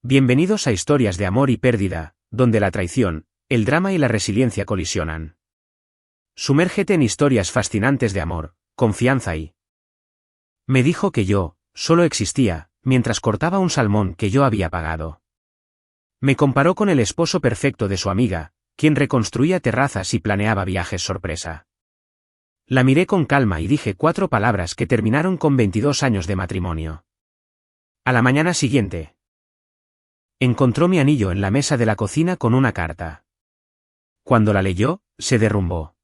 Bienvenidos a Historias de Amor y Pérdida, donde la traición, el drama y la resiliencia colisionan. Sumérgete en historias fascinantes de amor, confianza y... Me dijo que yo, solo existía, mientras cortaba un salmón que yo había pagado. Me comparó con el esposo perfecto de su amiga, quien reconstruía terrazas y planeaba viajes sorpresa. La miré con calma y dije 4 palabras que terminaron con 22 años de matrimonio. A la mañana siguiente, encontró mi anillo en la mesa de la cocina con una carta. Cuando la leyó, se derrumbó.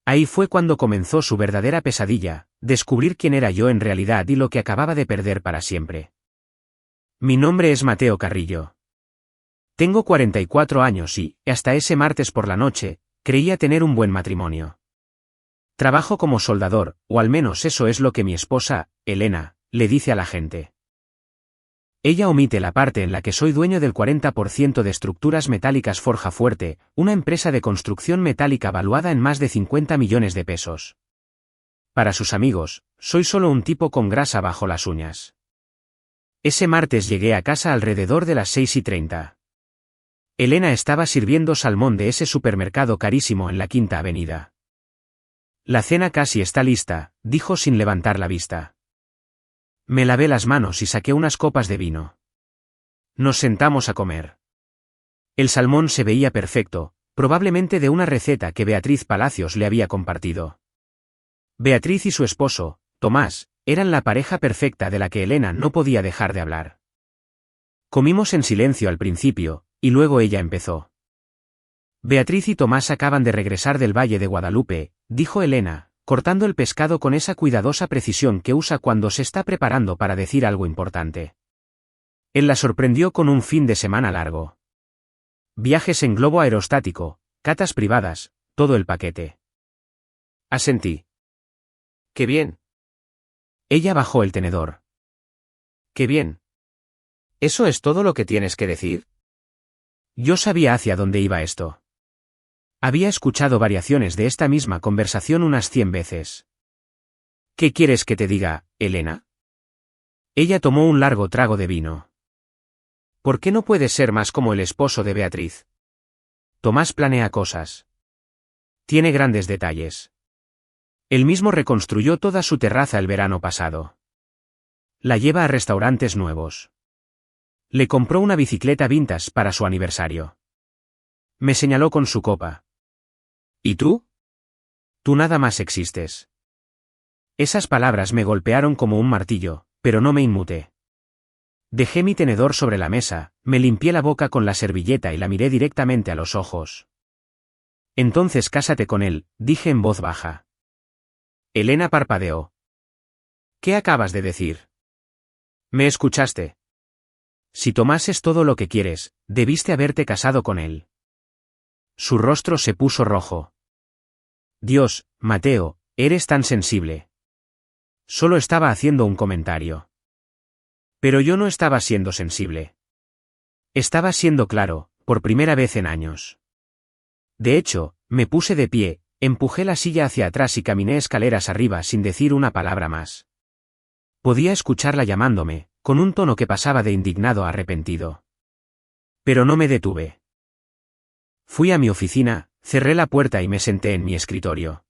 Ahí fue cuando comenzó su verdadera pesadilla, descubrir quién era yo en realidad y lo que acababa de perder para siempre. Mi nombre es Mateo Carrillo. Tengo 44 años y, hasta ese martes por la noche, creía tener un buen matrimonio. Trabajo como soldador, o al menos eso es lo que mi esposa, Elena, le dice a la gente. Ella omite la parte en la que soy dueño del 40% de Estructuras Metálicas Forja Fuerte, una empresa de construcción metálica valuada en más de 50 millones de pesos. Para sus amigos, soy solo un tipo con grasa bajo las uñas. Ese martes llegué a casa alrededor de las 6:30. Elena estaba sirviendo salmón de ese supermercado carísimo en la Quinta Avenida. La cena casi está lista, dijo sin levantar la vista. Me lavé las manos y saqué unas copas de vino. Nos sentamos a comer. El salmón se veía perfecto, probablemente de una receta que Beatriz Palacios le había compartido. Beatriz y su esposo, Tomás, eran la pareja perfecta de la que Elena no podía dejar de hablar. Comimos en silencio al principio, y luego ella empezó. Beatriz y Tomás acaban de regresar del Valle de Guadalupe, dijo Elena, cortando el pescado con esa cuidadosa precisión que usa cuando se está preparando para decir algo importante. Él la sorprendió con un fin de semana largo. Viajes en globo aerostático, catas privadas, todo el paquete. Asentí. ¡Qué bien! Ella bajó el tenedor. ¡Qué bien! ¿Eso es todo lo que tienes que decir? Yo sabía hacia dónde iba esto. Había escuchado variaciones de esta misma conversación unas 100 veces. ¿Qué quieres que te diga, Elena? Ella tomó un largo trago de vino. ¿Por qué no puedes ser más como el esposo de Beatriz? Tomás planea cosas. Tiene grandes detalles. Él mismo reconstruyó toda su terraza el verano pasado. La lleva a restaurantes nuevos. Le compró una bicicleta vintage para su aniversario. Me señaló con su copa. ¿Y tú? Tú nada más existes. Esas palabras me golpearon como un martillo, pero no me inmuté. Dejé mi tenedor sobre la mesa, me limpié la boca con la servilleta y la miré directamente a los ojos. Entonces cásate con él, dije en voz baja. Elena parpadeó. ¿Qué acabas de decir? ¿Me escuchaste? Si Tomás es todo lo que quieres, debiste haberte casado con él. Su rostro se puso rojo. Dios, Mateo, eres tan sensible. Solo estaba haciendo un comentario. Pero yo no estaba siendo sensible. Estaba siendo claro, por primera vez en años. De hecho, me puse de pie, empujé la silla hacia atrás y caminé escaleras arriba sin decir una palabra más. Podía escucharla llamándome, con un tono que pasaba de indignado a arrepentido. Pero no me detuve. Fui a mi oficina, cerré la puerta y me senté en mi escritorio.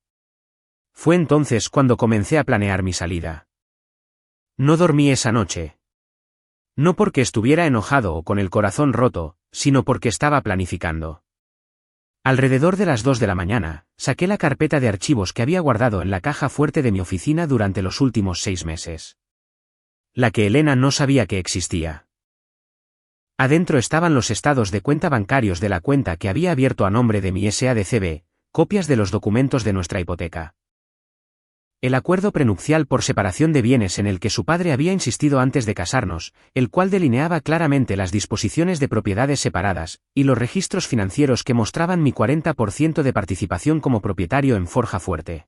Fue entonces cuando comencé a planear mi salida. No dormí esa noche. No porque estuviera enojado o con el corazón roto, sino porque estaba planificando. Alrededor de las 2 de la mañana, saqué la carpeta de archivos que había guardado en la caja fuerte de mi oficina durante los últimos 6 meses. La que Elena no sabía que existía. Adentro estaban los estados de cuenta bancarios de la cuenta que había abierto a nombre de mi SADCB, copias de los documentos de nuestra hipoteca. El acuerdo prenupcial por separación de bienes en el que su padre había insistido antes de casarnos, el cual delineaba claramente las disposiciones de propiedades separadas, y los registros financieros que mostraban mi 40% de participación como propietario en Forja Fuerte.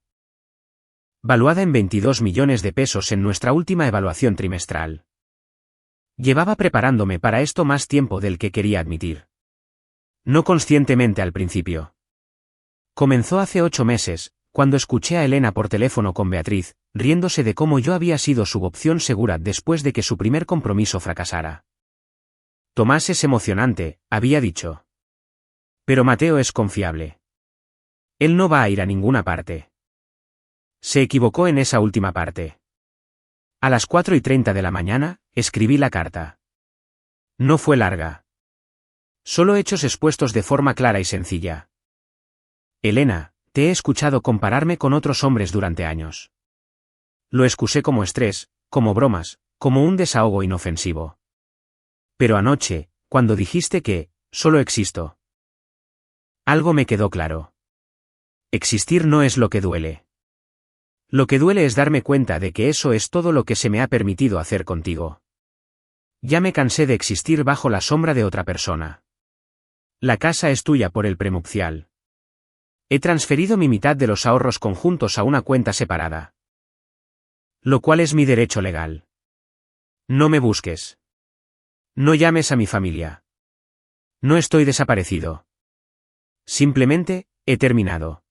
Valuada en 22 millones de pesos en nuestra última evaluación trimestral. Llevaba preparándome para esto más tiempo del que quería admitir. No conscientemente al principio. Comenzó hace 8 meses, cuando escuché a Elena por teléfono con Beatriz, riéndose de cómo yo había sido su opción segura después de que su primer compromiso fracasara. Tomás es emocionante, había dicho. Pero Mateo es confiable. Él no va a ir a ninguna parte. Se equivocó en esa última parte. A las 4:30 de la mañana, escribí la carta. No fue larga. Solo hechos expuestos de forma clara y sencilla. Elena, te he escuchado compararme con otros hombres durante años. Lo excusé como estrés, como bromas, como un desahogo inofensivo. Pero anoche, cuando dijiste que, solo existo. Algo me quedó claro. Existir no es lo que duele. Lo que duele es darme cuenta de que eso es todo lo que se me ha permitido hacer contigo. Ya me cansé de existir bajo la sombra de otra persona. La casa es tuya por el prenupcial. He transferido mi mitad de los ahorros conjuntos a una cuenta separada. Lo cual es mi derecho legal. No me busques. No llames a mi familia. No estoy desaparecido. Simplemente, he terminado.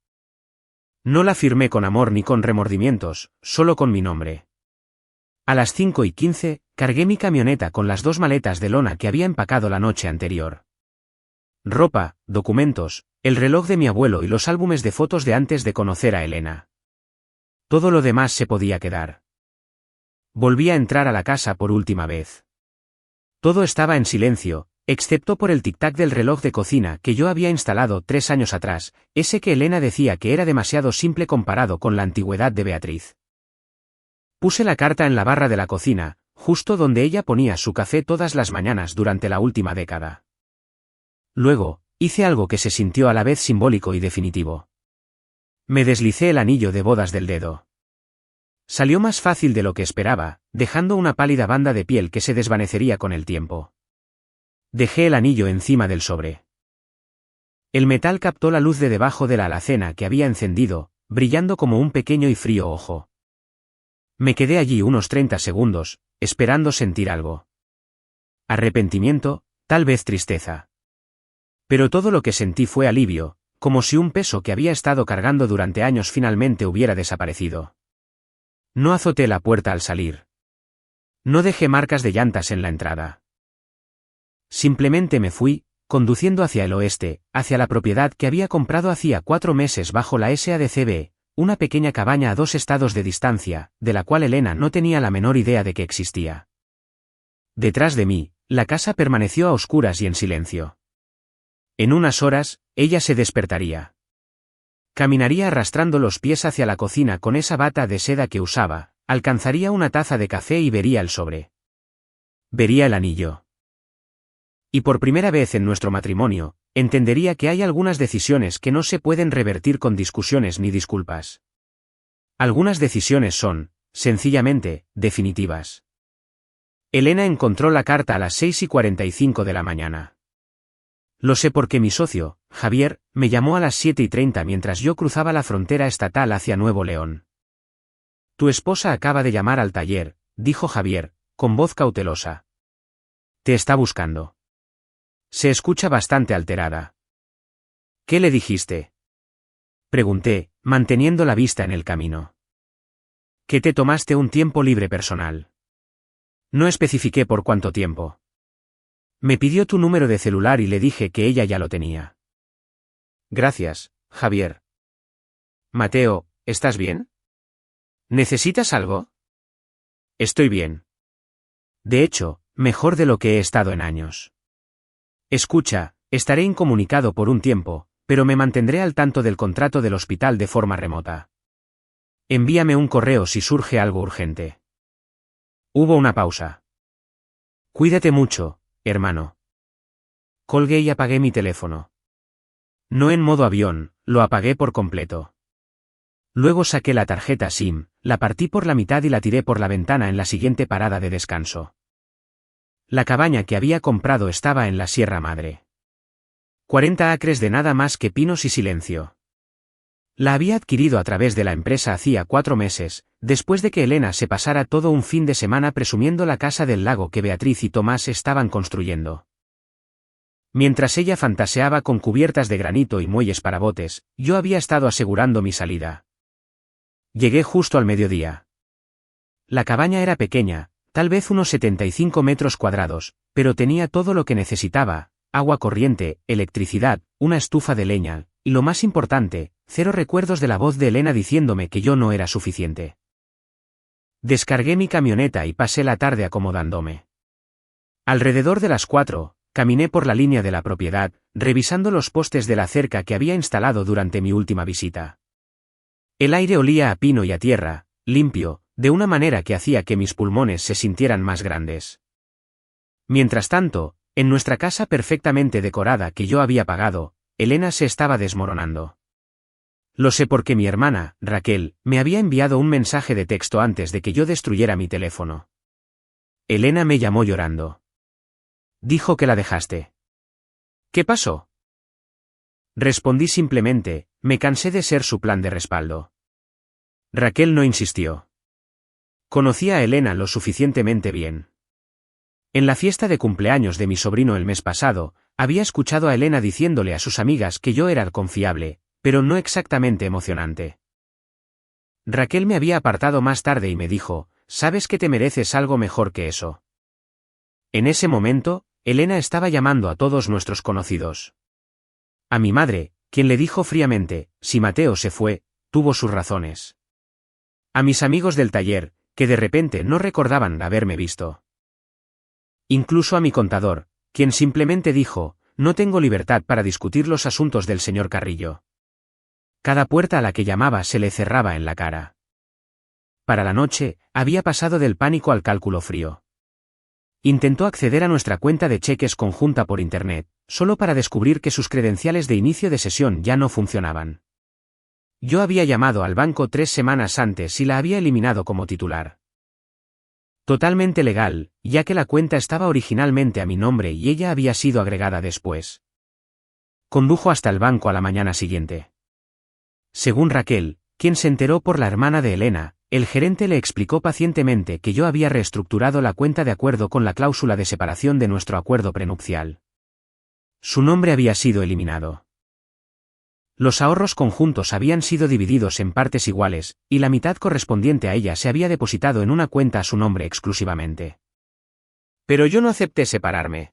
No la firmé con amor ni con remordimientos, solo con mi nombre. A las 5:15, cargué mi camioneta con las 2 maletas de lona que había empacado la noche anterior. Ropa, documentos, el reloj de mi abuelo y los álbumes de fotos de antes de conocer a Elena. Todo lo demás se podía quedar. Volví a entrar a la casa por última vez. Todo estaba en silencio, excepto por el tic-tac del reloj de cocina que yo había instalado 3 años atrás, ese que Elena decía que era demasiado simple comparado con la antigüedad de Beatriz. Puse la carta en la barra de la cocina, justo donde ella ponía su café todas las mañanas durante la última década. Luego, hice algo que se sintió a la vez simbólico y definitivo. Me deslicé el anillo de bodas del dedo. Salió más fácil de lo que esperaba, dejando una pálida banda de piel que se desvanecería con el tiempo. Dejé el anillo encima del sobre. El metal captó la luz de debajo de la alacena que había encendido, brillando como un pequeño y frío ojo. Me quedé allí unos 30 segundos, esperando sentir algo. Arrepentimiento, tal vez tristeza. Pero todo lo que sentí fue alivio, como si un peso que había estado cargando durante años finalmente hubiera desaparecido. No azoté la puerta al salir. No dejé marcas de llantas en la entrada. Simplemente me fui, conduciendo hacia el oeste, hacia la propiedad que había comprado hacía 4 meses bajo la SADCB, una pequeña cabaña a 2 estados de distancia, de la cual Elena no tenía la menor idea de que existía. Detrás de mí, la casa permaneció a oscuras y en silencio. En unas horas, ella se despertaría. Caminaría arrastrando los pies hacia la cocina con esa bata de seda que usaba, alcanzaría una taza de café y vería el sobre. Vería el anillo. Y por primera vez en nuestro matrimonio, entendería que hay algunas decisiones que no se pueden revertir con discusiones ni disculpas. Algunas decisiones son, sencillamente, definitivas. Elena encontró la carta a las 6:45 de la mañana. Lo sé porque mi socio, Javier, me llamó a las 7:30 mientras yo cruzaba la frontera estatal hacia Nuevo León. Tu esposa acaba de llamar al taller, dijo Javier, con voz cautelosa. Te está buscando. Se escucha bastante alterada. ¿Qué le dijiste? Pregunté, manteniendo la vista en el camino. Que te tomaste un tiempo libre personal. No especifiqué por cuánto tiempo. Me pidió tu número de celular y le dije que ella ya lo tenía. Gracias, Javier. Mateo, ¿estás bien? ¿Necesitas algo? Estoy bien. De hecho, mejor de lo que he estado en años. Escucha, estaré incomunicado por un tiempo, pero me mantendré al tanto del contrato del hospital de forma remota. Envíame un correo si surge algo urgente. Hubo una pausa. Cuídate mucho, hermano. Colgué y apagué mi teléfono. No en modo avión, lo apagué por completo. Luego saqué la tarjeta SIM, la partí por la mitad y la tiré por la ventana en la siguiente parada de descanso. La cabaña que había comprado estaba en la Sierra Madre. 40 acres de nada más que pinos y silencio. La había adquirido a través de la empresa hacía 4 meses, después de que Elena se pasara todo un fin de semana presumiendo la casa del lago que Beatriz y Tomás estaban construyendo. Mientras ella fantaseaba con cubiertas de granito y muelles para botes, yo había estado asegurando mi salida. Llegué justo al mediodía. La cabaña era pequeña, tal vez unos 75 metros cuadrados, pero tenía todo lo que necesitaba: agua corriente, electricidad, una estufa de leña, y lo más importante, 0 recuerdos de la voz de Elena diciéndome que yo no era suficiente. Descargué mi camioneta y pasé la tarde acomodándome. Alrededor de las 4, caminé por la línea de la propiedad, revisando los postes de la cerca que había instalado durante mi última visita. El aire olía a pino y a tierra, limpio, de una manera que hacía que mis pulmones se sintieran más grandes. Mientras tanto, en nuestra casa perfectamente decorada que yo había pagado, Elena se estaba desmoronando. Lo sé porque mi hermana, Raquel, me había enviado un mensaje de texto antes de que yo destruyera mi teléfono. Elena me llamó llorando. Dijo que la dejaste. ¿Qué pasó? Respondí simplemente: me cansé de ser su plan de respaldo. Raquel no insistió. Conocía a Elena lo suficientemente bien. En la fiesta de cumpleaños de mi sobrino el mes pasado, había escuchado a Elena diciéndole a sus amigas que yo era confiable, pero no exactamente emocionante. Raquel me había apartado más tarde y me dijo: «Sabes que te mereces algo mejor que eso». En ese momento, Elena estaba llamando a todos nuestros conocidos. A mi madre, quien le dijo fríamente: «Si Mateo se fue, tuvo sus razones». A mis amigos del taller, que de repente no recordaban haberme visto. Incluso a mi contador, quien simplemente dijo: «No tengo libertad para discutir los asuntos del señor Carrillo». Cada puerta a la que llamaba se le cerraba en la cara. Para la noche, había pasado del pánico al cálculo frío. Intentó acceder a nuestra cuenta de cheques conjunta por internet, solo para descubrir que sus credenciales de inicio de sesión ya no funcionaban. Yo había llamado al banco 3 semanas antes y la había eliminado como titular. Totalmente legal, ya que la cuenta estaba originalmente a mi nombre y ella había sido agregada después. Condujo hasta el banco a la mañana siguiente. Según Raquel, quien se enteró por la hermana de Elena, el gerente le explicó pacientemente que yo había reestructurado la cuenta de acuerdo con la cláusula de separación de nuestro acuerdo prenupcial. Su nombre había sido eliminado. Los ahorros conjuntos habían sido divididos en partes iguales, y la mitad correspondiente a ella se había depositado en una cuenta a su nombre exclusivamente. Pero yo no acepté separarme.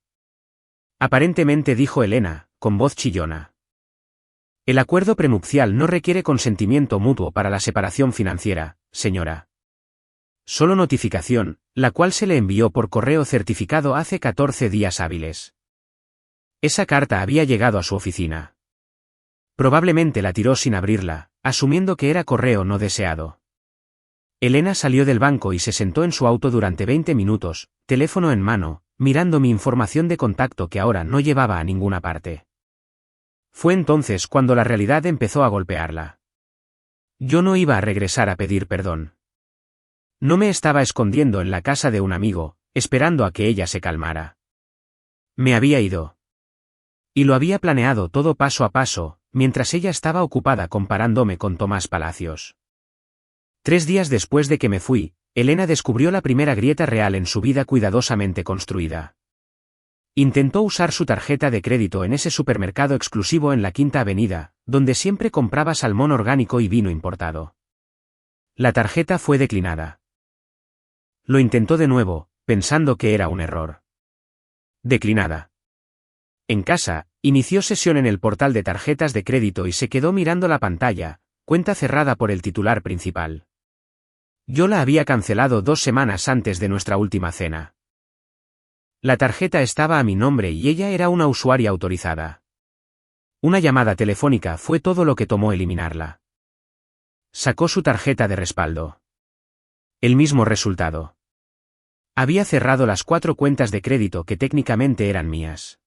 Aparentemente, dijo Elena, con voz chillona. El acuerdo prenupcial no requiere consentimiento mutuo para la separación financiera, señora. Solo notificación, la cual se le envió por correo certificado hace 14 días hábiles. Esa carta había llegado a su oficina. Probablemente la tiró sin abrirla, asumiendo que era correo no deseado. Elena salió del banco y se sentó en su auto durante 20 minutos, teléfono en mano, mirando mi información de contacto que ahora no llevaba a ninguna parte. Fue entonces cuando la realidad empezó a golpearla. Yo no iba a regresar a pedir perdón. No me estaba escondiendo en la casa de un amigo, esperando a que ella se calmara. Me había ido. Y lo había planeado todo paso a paso, mientras ella estaba ocupada comparándome con Tomás Palacios. 3 días después de que me fui, Elena descubrió la primera grieta real en su vida cuidadosamente construida. Intentó usar su tarjeta de crédito en ese supermercado exclusivo en la Quinta Avenida, donde siempre compraba salmón orgánico y vino importado. La tarjeta fue declinada. Lo intentó de nuevo, pensando que era un error. Declinada. En casa, inició sesión en el portal de tarjetas de crédito y se quedó mirando la pantalla, cuenta cerrada por el titular principal. Yo la había cancelado 2 semanas antes de nuestra última cena. La tarjeta estaba a mi nombre y ella era una usuaria autorizada. Una llamada telefónica fue todo lo que tomó eliminarla. Sacó su tarjeta de respaldo. El mismo resultado. Había cerrado las 4 cuentas de crédito que técnicamente eran mías.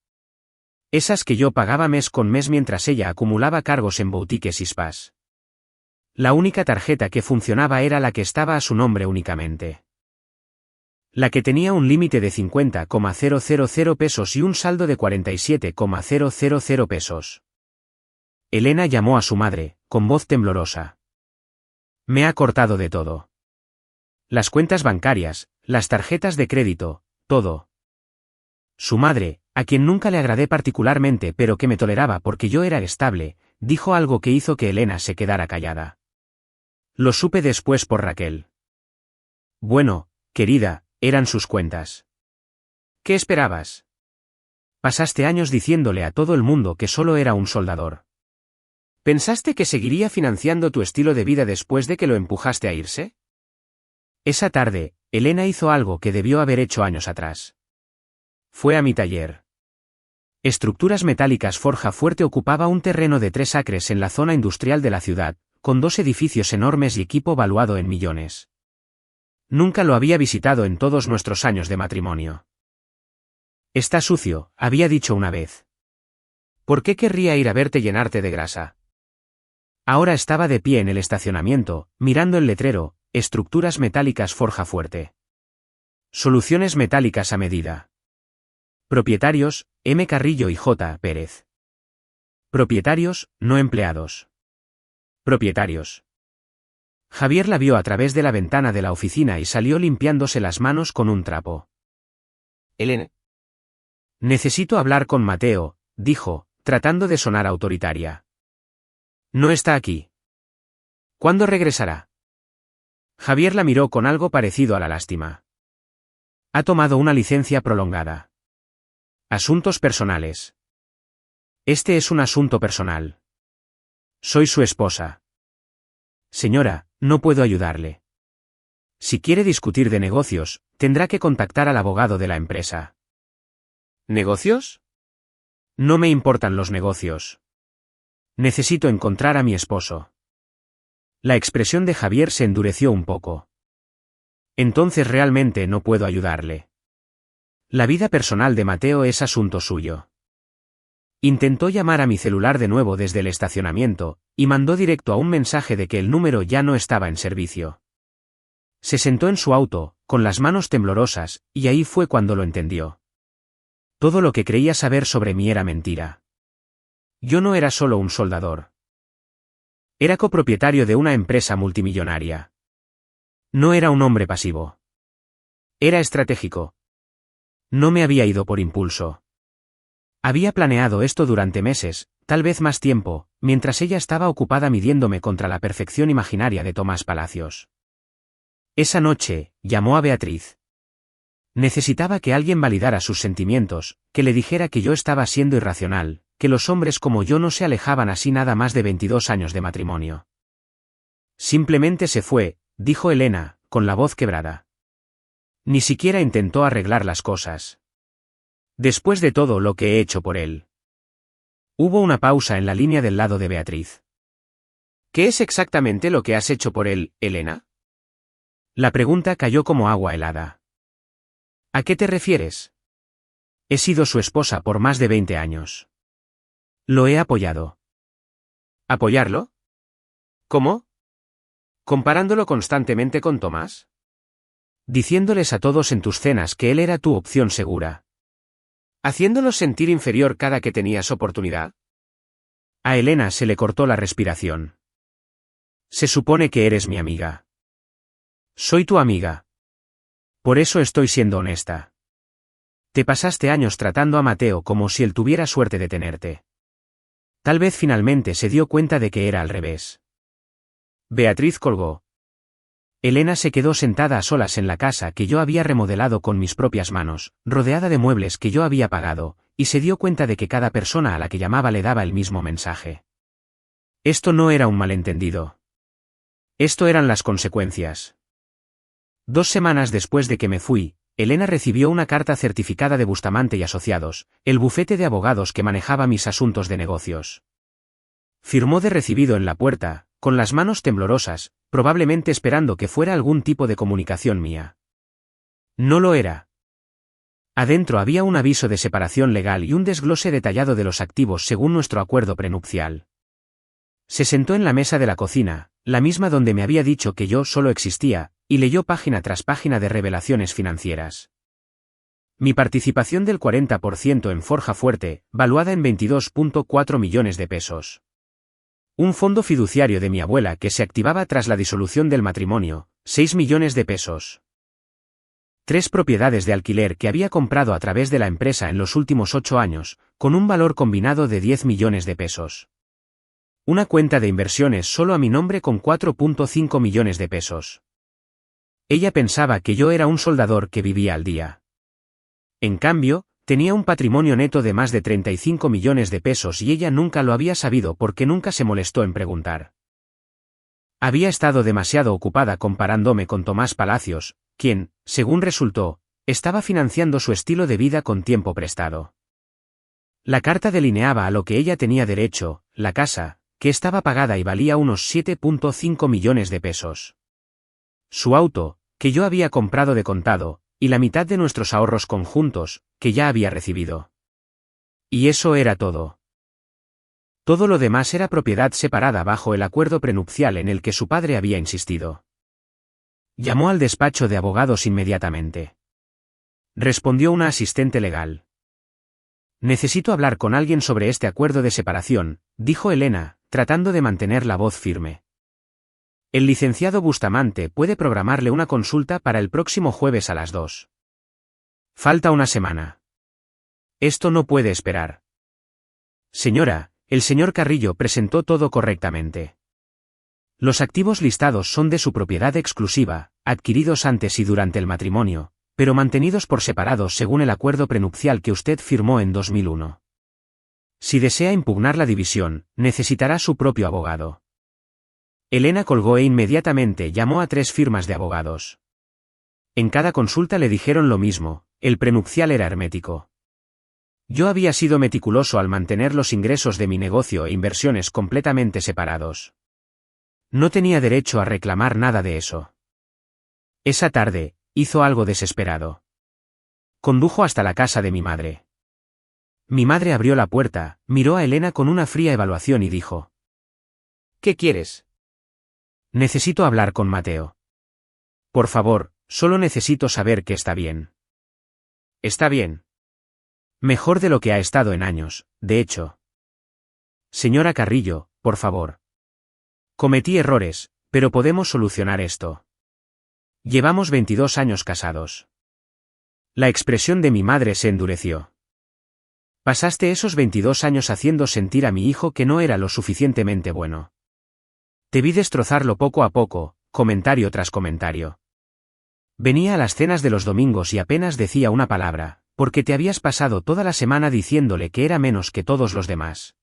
Esas que yo pagaba mes con mes mientras ella acumulaba cargos en boutiques y spas. La única tarjeta que funcionaba era la que estaba a su nombre únicamente. La que tenía un límite de 50,000 pesos y un saldo de 47,000 pesos. Elena llamó a su madre, con voz temblorosa. Me ha cortado de todo. Las cuentas bancarias, las tarjetas de crédito, todo. Su madre, a quien nunca le agradé particularmente pero que me toleraba porque yo era estable, dijo algo que hizo que Elena se quedara callada. Lo supe después por Raquel. Bueno, querida, eran sus cuentas. ¿Qué esperabas? Pasaste años diciéndole a todo el mundo que solo era un soldador. ¿Pensaste que seguiría financiando tu estilo de vida después de que lo empujaste a irse? Esa tarde, Elena hizo algo que debió haber hecho años atrás. Fue a mi taller. Estructuras Metálicas Forja Fuerte ocupaba un terreno de 3 acres en la zona industrial de la ciudad, con 2 edificios enormes y equipo valuado en millones. Nunca lo había visitado en todos nuestros años de matrimonio. Está sucio, había dicho una vez. ¿Por qué querría ir a verte llenarte de grasa? Ahora estaba de pie en el estacionamiento, mirando el letrero, Estructuras Metálicas Forja Fuerte. Soluciones metálicas a medida. Propietarios, M. Carrillo y J. Pérez. Propietarios, no empleados. Propietarios. Javier la vio a través de la ventana de la oficina y salió limpiándose las manos con un trapo. Elena. Necesito hablar con Mateo, dijo, tratando de sonar autoritaria. No está aquí. ¿Cuándo regresará? Javier la miró con algo parecido a la lástima. Ha tomado una licencia prolongada. Asuntos personales. Este es un asunto personal. Soy su esposa. Señora, no puedo ayudarle. Si quiere discutir de negocios, tendrá que contactar al abogado de la empresa. ¿Negocios? No me importan los negocios. Necesito encontrar a mi esposo. La expresión de Javier se endureció un poco. Entonces realmente no puedo ayudarle. La vida personal de Mateo es asunto suyo. Intentó llamar a mi celular de nuevo desde el estacionamiento, y mandó directo a un mensaje de que el número ya no estaba en servicio. Se sentó en su auto, con las manos temblorosas, y ahí fue cuando lo entendió. Todo lo que creía saber sobre mí era mentira. Yo no era solo un soldador. Era copropietario de una empresa multimillonaria. No era un hombre pasivo. Era estratégico. No me había ido por impulso. Había planeado esto durante meses, tal vez más tiempo, mientras ella estaba ocupada midiéndome contra la perfección imaginaria de Tomás Palacios. Esa noche, llamó a Beatriz. Necesitaba que alguien validara sus sentimientos, que le dijera que yo estaba siendo irracional, que los hombres como yo no se alejaban así nada más de 22 años de matrimonio. Simplemente se fue, dijo Elena, con la voz quebrada. Ni siquiera intentó arreglar las cosas. Después de todo lo que he hecho por él. Hubo una pausa en la línea del lado de Beatriz. ¿Qué es exactamente lo que has hecho por él, Elena? La pregunta cayó como agua helada. ¿A qué te refieres? He sido su esposa por más de 20 años. Lo he apoyado. ¿Apoyarlo? ¿Cómo? ¿Comparándolo constantemente con Tomás? Diciéndoles a todos en tus cenas que él era tu opción segura. ¿Haciéndolos sentir inferior cada que tenías oportunidad? A Elena se le cortó la respiración. Se supone que eres mi amiga. Soy tu amiga. Por eso estoy siendo honesta. Te pasaste años tratando a Mateo como si él tuviera suerte de tenerte. Tal vez finalmente se dio cuenta de que era al revés. Beatriz colgó. Elena se quedó sentada a solas en la casa que yo había remodelado con mis propias manos, rodeada de muebles que yo había pagado, y se dio cuenta de que cada persona a la que llamaba le daba el mismo mensaje. Esto no era un malentendido. Esto eran las consecuencias. 2 semanas después de que me fui, Elena recibió una carta certificada de Bustamante y Asociados, el bufete de abogados que manejaba mis asuntos de negocios. Firmó de recibido en la puerta, con las manos temblorosas, probablemente esperando que fuera algún tipo de comunicación mía. No lo era. Adentro había un aviso de separación legal y un desglose detallado de los activos según nuestro acuerdo prenupcial. Se sentó en la mesa de la cocina, la misma donde me había dicho que yo solo existía, y leyó página tras página de revelaciones financieras. Mi participación del 40% en Forja Fuerte, valuada en 22.4 millones de pesos. Un fondo fiduciario de mi abuela que se activaba tras la disolución del matrimonio, 6 millones de pesos. 3 propiedades de alquiler que había comprado a través de la empresa en los últimos 8 años, con un valor combinado de 10 millones de pesos. Una cuenta de inversiones solo a mi nombre con 4.5 millones de pesos. Ella pensaba que yo era un soldador que vivía al día. En cambio, tenía un patrimonio neto de más de 35 millones de pesos y ella nunca lo había sabido porque nunca se molestó en preguntar. Había estado demasiado ocupada comparándome con Tomás Palacios, quien, según resultó, estaba financiando su estilo de vida con tiempo prestado. La carta delineaba a lo que ella tenía derecho, la casa, que estaba pagada y valía unos 7,5 millones de pesos. Su auto, que yo había comprado de contado, y la mitad de nuestros ahorros conjuntos, que ya había recibido. Y eso era todo. Todo lo demás era propiedad separada bajo el acuerdo prenupcial en el que su padre había insistido. Llamó al despacho de abogados inmediatamente. Respondió una asistente legal. Necesito hablar con alguien sobre este acuerdo de separación, dijo Elena, tratando de mantener la voz firme. El licenciado Bustamante puede programarle una consulta para el próximo jueves a las 2. Falta una semana. Esto no puede esperar. Señora, el señor Carrillo presentó todo correctamente. Los activos listados son de su propiedad exclusiva, adquiridos antes y durante el matrimonio, pero mantenidos por separados según el acuerdo prenupcial que usted firmó en 2001. Si desea impugnar la división, necesitará su propio abogado. Elena colgó e inmediatamente llamó a 3 firmas de abogados. En cada consulta le dijeron lo mismo, el prenupcial era hermético. Yo había sido meticuloso al mantener los ingresos de mi negocio e inversiones completamente separados. No tenía derecho a reclamar nada de eso. Esa tarde, hizo algo desesperado. Condujo hasta la casa de mi madre. Mi madre abrió la puerta, miró a Elena con una fría evaluación y dijo: ¿Qué quieres? Necesito hablar con Mateo. Por favor, solo necesito saber que está bien. Está bien. Mejor de lo que ha estado en años, de hecho. Señora Carrillo, por favor. Cometí errores, pero podemos solucionar esto. Llevamos 22 años casados. La expresión de mi madre se endureció. Pasaste esos 22 años haciendo sentir a mi hijo que no era lo suficientemente bueno. Te vi destrozarlo poco a poco, comentario tras comentario. Venía a las cenas de los domingos y apenas decía una palabra, porque te habías pasado toda la semana diciéndole que era menos que todos los demás.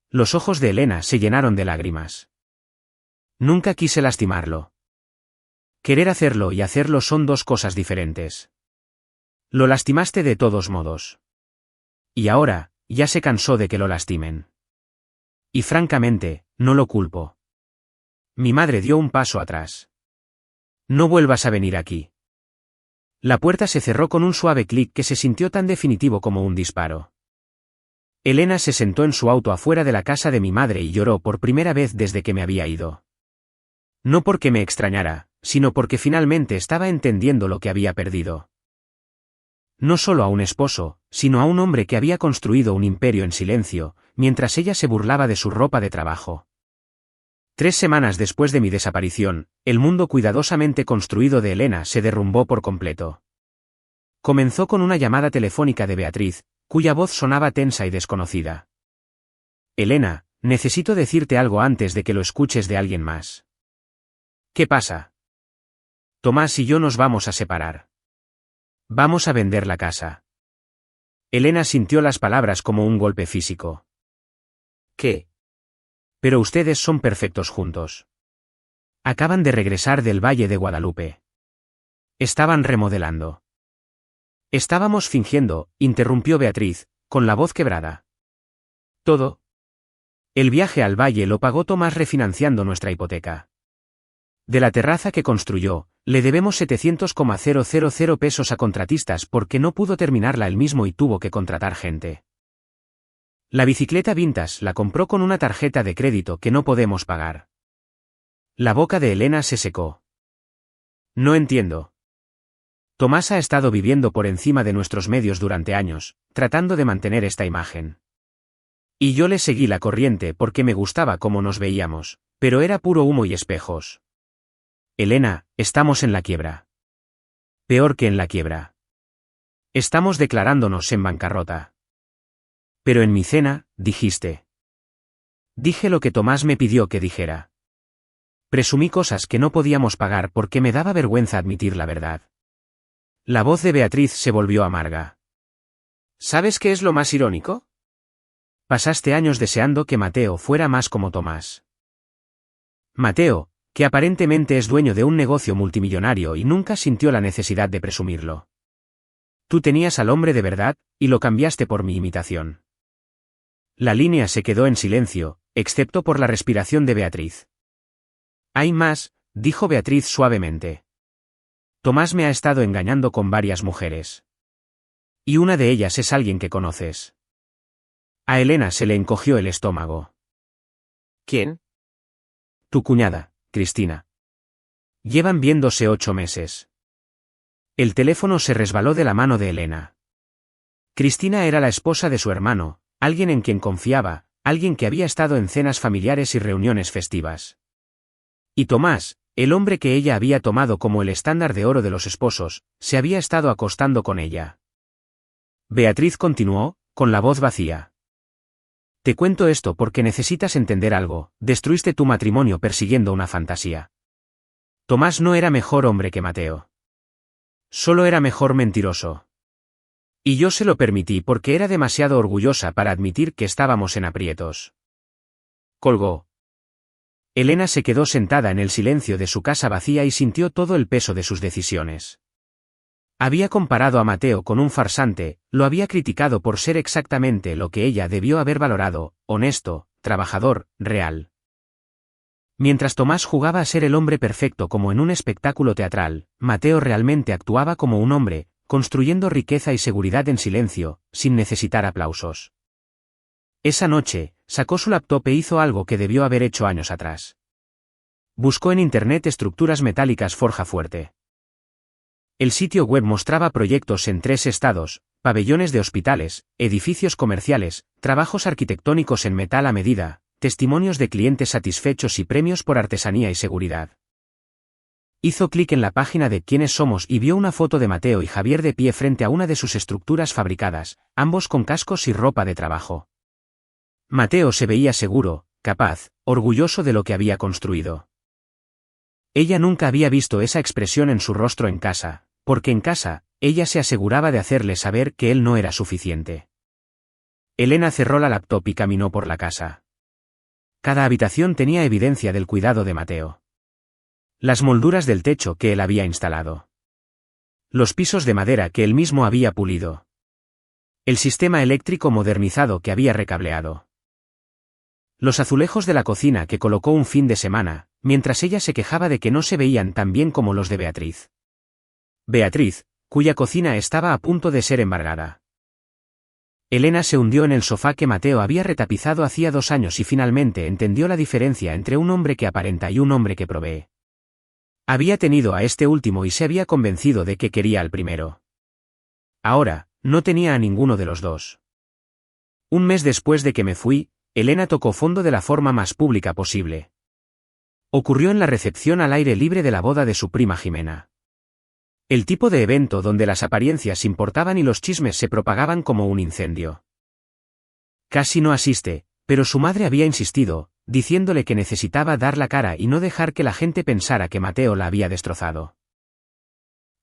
Los ojos de Elena se llenaron de lágrimas. Nunca quise lastimarlo. Querer hacerlo y hacerlo son dos cosas diferentes. Lo lastimaste de todos modos. Y ahora, ya se cansó de que lo lastimen. Y francamente, no lo culpo. Mi madre dio un paso atrás. No vuelvas a venir aquí. La puerta se cerró con un suave clic que se sintió tan definitivo como un disparo. Elena se sentó en su auto afuera de la casa de mi madre y lloró por primera vez desde que me había ido. No porque me extrañara, sino porque finalmente estaba entendiendo lo que había perdido. No solo a un esposo, sino a un hombre que había construido un imperio en silencio, mientras ella se burlaba de su ropa de trabajo. 3 semanas después de mi desaparición, el mundo cuidadosamente construido de Elena se derrumbó por completo. Comenzó con una llamada telefónica de Beatriz, cuya voz sonaba tensa y desconocida. Elena, necesito decirte algo antes de que lo escuches de alguien más. ¿Qué pasa? Tomás y yo nos vamos a separar. Vamos a vender la casa. Elena sintió las palabras como un golpe físico. ¿Qué? Pero ustedes son perfectos juntos. Acaban de regresar del Valle de Guadalupe. Estaban remodelando. Estábamos fingiendo, interrumpió Beatriz, con la voz quebrada. ¿Todo? El viaje al valle lo pagó Tomás refinanciando nuestra hipoteca. De la terraza que construyó, le debemos 700,000 pesos a contratistas porque no pudo terminarla él mismo y tuvo que contratar gente. La bicicleta Vintage la compró con una tarjeta de crédito que no podemos pagar. La boca de Elena se secó. No entiendo. Tomás ha estado viviendo por encima de nuestros medios durante años, tratando de mantener esta imagen. Y yo le seguí la corriente porque me gustaba cómo nos veíamos, pero era puro humo y espejos. Elena, estamos en la quiebra. Peor que en la quiebra. Estamos declarándonos en bancarrota. Pero en mi cena, dijiste. Dije lo que Tomás me pidió que dijera. Presumí cosas que no podíamos pagar porque me daba vergüenza admitir la verdad. La voz de Beatriz se volvió amarga. ¿Sabes qué es lo más irónico? Pasaste años deseando que Mateo fuera más como Tomás. Mateo, que aparentemente es dueño de un negocio multimillonario y nunca sintió la necesidad de presumirlo. Tú tenías al hombre de verdad, y lo cambiaste por mi imitación. La línea se quedó en silencio, excepto por la respiración de Beatriz. Hay más, dijo Beatriz suavemente. Tomás me ha estado engañando con varias mujeres. Y una de ellas es alguien que conoces. A Elena se le encogió el estómago. ¿Quién? Tu cuñada, Cristina. Llevan viéndose 8 meses. El teléfono se resbaló de la mano de Elena. Cristina era la esposa de su hermano, alguien en quien confiaba, alguien que había estado en cenas familiares y reuniones festivas. Y Tomás, el hombre que ella había tomado como el estándar de oro de los esposos, se había estado acostando con ella. Beatriz continuó, con la voz vacía. Te cuento esto porque necesitas entender algo, destruiste tu matrimonio persiguiendo una fantasía. Tomás no era mejor hombre que Mateo. Solo era mejor mentiroso. Y yo se lo permití porque era demasiado orgullosa para admitir que estábamos en aprietos. Colgó. Elena se quedó sentada en el silencio de su casa vacía y sintió todo el peso de sus decisiones. Había comparado a Mateo con un farsante, lo había criticado por ser exactamente lo que ella debió haber valorado, honesto, trabajador, real. Mientras Tomás jugaba a ser el hombre perfecto como en un espectáculo teatral, Mateo realmente actuaba como un hombre, construyendo riqueza y seguridad en silencio, sin necesitar aplausos. Esa noche, sacó su laptop e hizo algo que debió haber hecho años atrás. Buscó en internet estructuras metálicas forja fuerte. El sitio web mostraba proyectos en 3 estados, pabellones de hospitales, edificios comerciales, trabajos arquitectónicos en metal a medida, testimonios de clientes satisfechos y premios por artesanía y seguridad. Hizo clic en la página de Quiénes Somos y vio una foto de Mateo y Javier de pie frente a una de sus estructuras fabricadas, ambos con cascos y ropa de trabajo. Mateo se veía seguro, capaz, orgulloso de lo que había construido. Ella nunca había visto esa expresión en su rostro en casa, porque en casa, ella se aseguraba de hacerle saber que él no era suficiente. Elena cerró la laptop y caminó por la casa. Cada habitación tenía evidencia del cuidado de Mateo. Las molduras del techo que él había instalado. Los pisos de madera que él mismo había pulido. El sistema eléctrico modernizado que había recableado. Los azulejos de la cocina que colocó un fin de semana, mientras ella se quejaba de que no se veían tan bien como los de Beatriz. Beatriz, cuya cocina estaba a punto de ser embargada. Elena se hundió en el sofá que Mateo había retapizado hacía 2 años y finalmente entendió la diferencia entre un hombre que aparenta y un hombre que provee. Había tenido a este último y se había convencido de que quería al primero. Ahora, no tenía a ninguno de los dos. Un mes después de que me fui, Elena tocó fondo de la forma más pública posible. Ocurrió en la recepción al aire libre de la boda de su prima Jimena. El tipo de evento donde las apariencias importaban y los chismes se propagaban como un incendio. Casi no asiste, pero su madre había insistido, diciéndole que necesitaba dar la cara y no dejar que la gente pensara que Mateo la había destrozado.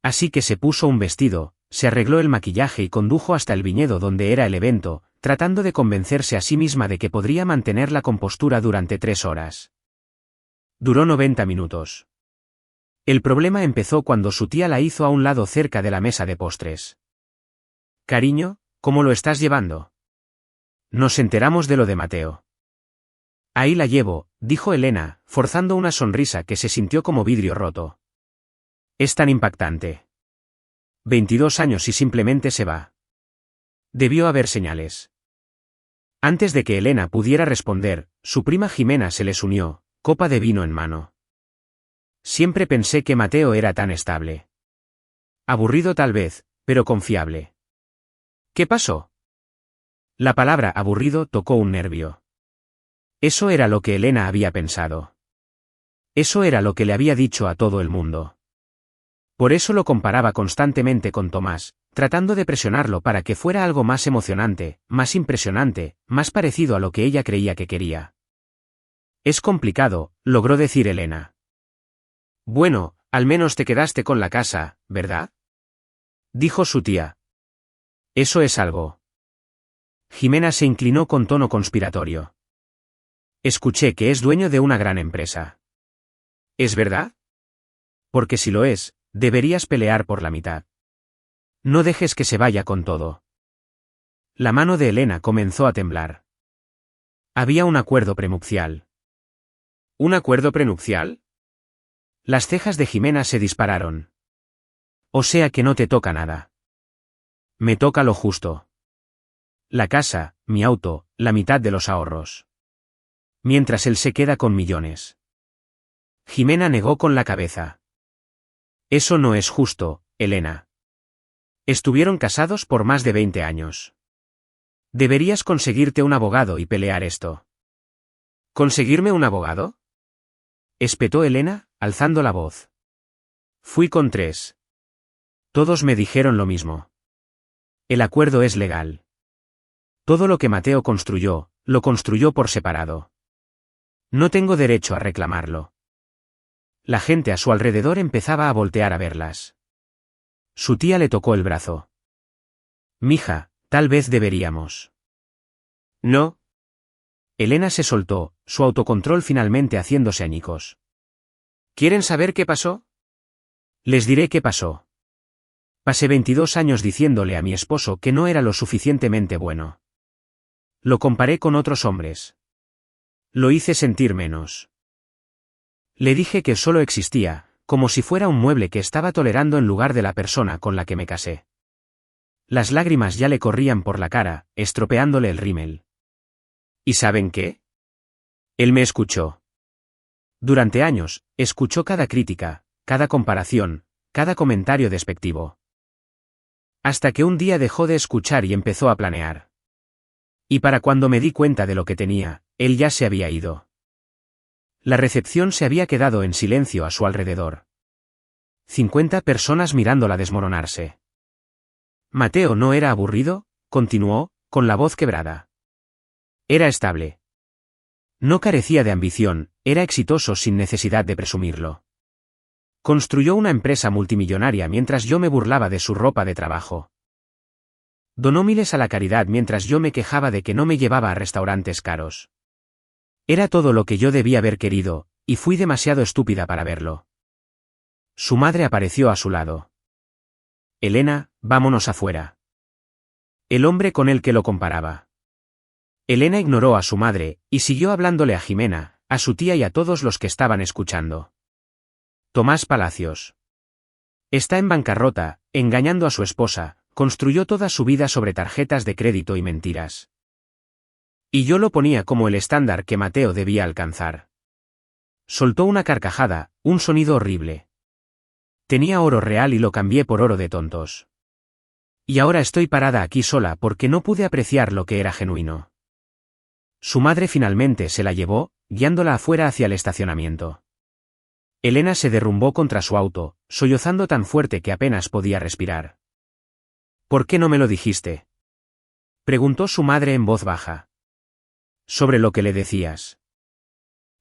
Así que se puso un vestido, se arregló el maquillaje y condujo hasta el viñedo donde era el evento, tratando de convencerse a sí misma de que podría mantener la compostura durante 3 horas. Duró 90 minutos. El problema empezó cuando su tía la hizo a un lado cerca de la mesa de postres. Cariño, ¿cómo lo estás llevando? Nos enteramos de lo de Mateo. Ahí la llevo, dijo Elena, forzando una sonrisa que se sintió como vidrio roto. Es tan impactante. 22 años y simplemente se va. Debió haber señales. Antes de que Elena pudiera responder, su prima Jimena se les unió, copa de vino en mano. Siempre pensé que Mateo era tan estable. Aburrido tal vez, pero confiable. ¿Qué pasó? La palabra aburrido tocó un nervio. Eso era lo que Elena había pensado. Eso era lo que le había dicho a todo el mundo. Por eso lo comparaba constantemente con Tomás, tratando de presionarlo para que fuera algo más emocionante, más impresionante, más parecido a lo que ella creía que quería. Es complicado, logró decir Elena. Bueno, al menos te quedaste con la casa, ¿verdad? Dijo su tía. Eso es algo. Jimena se inclinó con tono conspiratorio. Escuché que es dueño de una gran empresa. ¿Es verdad? Porque si lo es, deberías pelear por la mitad. No dejes que se vaya con todo. La mano de Elena comenzó a temblar. Había un acuerdo prenupcial. ¿Un acuerdo prenupcial? Las cejas de Jimena se dispararon. O sea que no te toca nada. Me toca lo justo. La casa, mi auto, la mitad de los ahorros. Mientras él se queda con millones. Jimena negó con la cabeza. Eso no es justo, Elena. Estuvieron casados por más de 20 años. Deberías conseguirte un abogado y pelear esto. ¿Conseguirme un abogado? Espetó Elena, alzando la voz. Fui con 3. Todos me dijeron lo mismo. El acuerdo es legal. Todo lo que Mateo construyó, lo construyó por separado. No tengo derecho a reclamarlo. La gente a su alrededor empezaba a voltear a verlas. Su tía le tocó el brazo. Mija, tal vez deberíamos. No. Elena se soltó, su autocontrol finalmente haciéndose añicos. ¿Quieren saber qué pasó? Les diré qué pasó. Pasé 22 años diciéndole a mi esposo que no era lo suficientemente bueno. Lo comparé con otros hombres. Lo hice sentir menos. Le dije que solo existía, como si fuera un mueble que estaba tolerando en lugar de la persona con la que me casé. Las lágrimas ya le corrían por la cara, estropeándole el rímel. ¿Y saben qué? Él me escuchó. Durante años, escuchó cada crítica, cada comparación, cada comentario despectivo. Hasta que un día dejó de escuchar y empezó a planear. Y para cuando me di cuenta de lo que tenía, él ya se había ido. La recepción se había quedado en silencio a su alrededor. 50 personas mirándola desmoronarse. Mateo no era aburrido, continuó, con la voz quebrada. Era estable. No carecía de ambición, era exitoso sin necesidad de presumirlo. Construyó una empresa multimillonaria mientras yo me burlaba de su ropa de trabajo. Donó miles a la caridad mientras yo me quejaba de que no me llevaba a restaurantes caros. Era todo lo que yo debía haber querido, y fui demasiado estúpida para verlo. Su madre apareció a su lado. Elena, vámonos afuera. El hombre con el que lo comparaba. Elena ignoró a su madre, y siguió hablándole a Jimena, a su tía y a todos los que estaban escuchando. Tomás Palacios. Está en bancarrota, engañando a su esposa, construyó toda su vida sobre tarjetas de crédito y mentiras. Y yo lo ponía como el estándar que Mateo debía alcanzar. Soltó una carcajada, un sonido horrible. Tenía oro real y lo cambié por oro de tontos. Y ahora estoy parada aquí sola porque no pude apreciar lo que era genuino. Su madre finalmente se la llevó, guiándola afuera hacia el estacionamiento. Elena se derrumbó contra su auto, sollozando tan fuerte que apenas podía respirar. ¿Por qué no me lo dijiste?, preguntó su madre en voz baja. Sobre lo que le decías.